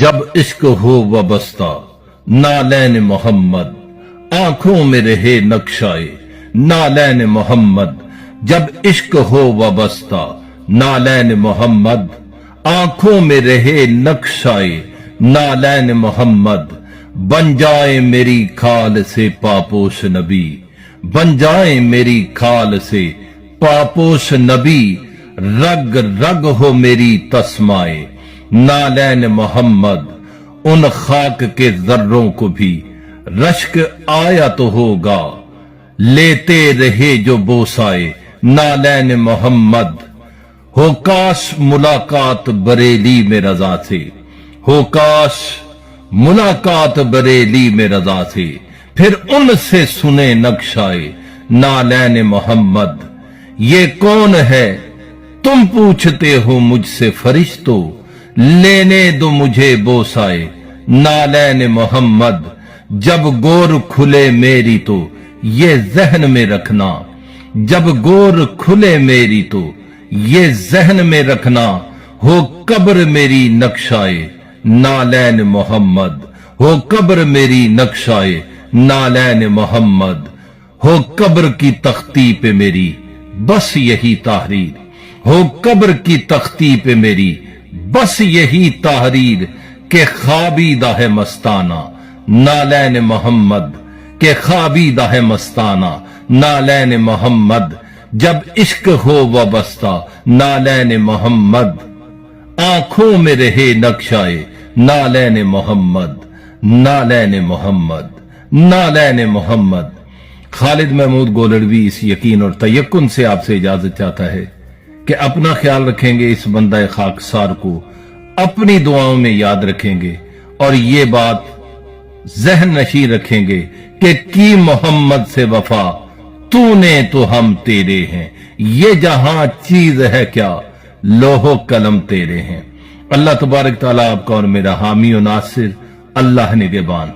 جب عشق ہو وابستہ نالین محمد، آنکھوں میں رہے نقشائے نالین محمد، جب عشق ہو وابستہ نالین محمد، آنکھوں میں رہے نقشائے نالین محمد، بن جائے میری کھال سے پاپوش نبی، بن جائے میری کھال سے پاپوش نبی، رگ رگ ہو میری تسمائے نالین محمد، ان خاک کے ذروں کو بھی رشک آیا تو ہوگا، لیتے رہے جو بوسائے نالین محمد، ہو کاش ملاقات بریلی میں رضا سے، ہو کاش ملاقات بریلی میں رضا سے، پھر ان سے سنے نقشائے نالین محمد، یہ کون ہے تم پوچھتے ہو مجھ سے فرشتو، لینے دو مجھے بوسائے نالین محمد، جب گور کھلے میری تو یہ ذہن میں رکھنا، جب گور کھلے میری تو یہ ذہن میں رکھنا، ہو قبر میری نقشائے نالین محمد، ہو قبر میری نقشائے نالین محمد، ہو قبر کی تختی پہ میری بس یہی تحریر، ہو قبر کی تختی پہ میری بس یہی تحریر، کہ خوابیدہ ہے مستانہ نالین محمد، کہ خوابیدہ ہے مستانہ نالین محمد، جب عشق ہو وابستہ نالین محمد، آنکھوں میں رہے نقشائے نالین محمد، نالین محمد، نالین محمد۔ خالد محمود گولڑوی اس یقین اور تیقن سے آپ سے اجازت چاہتا ہے کہ اپنا خیال رکھیں گے، اس بندہ خاکسار کو اپنی دعاؤں میں یاد رکھیں گے، اور یہ بات ذہن نشین رکھیں گے کہ کی محمد سے وفا تو نے تو ہم تیرے ہیں، یہ جہاں چیز ہے کیا لوح و قلم تیرے ہیں۔ اللہ تبارک تعالیٰ آپ کا اور میرا حامی و ناصر، اللہ نگہبان۔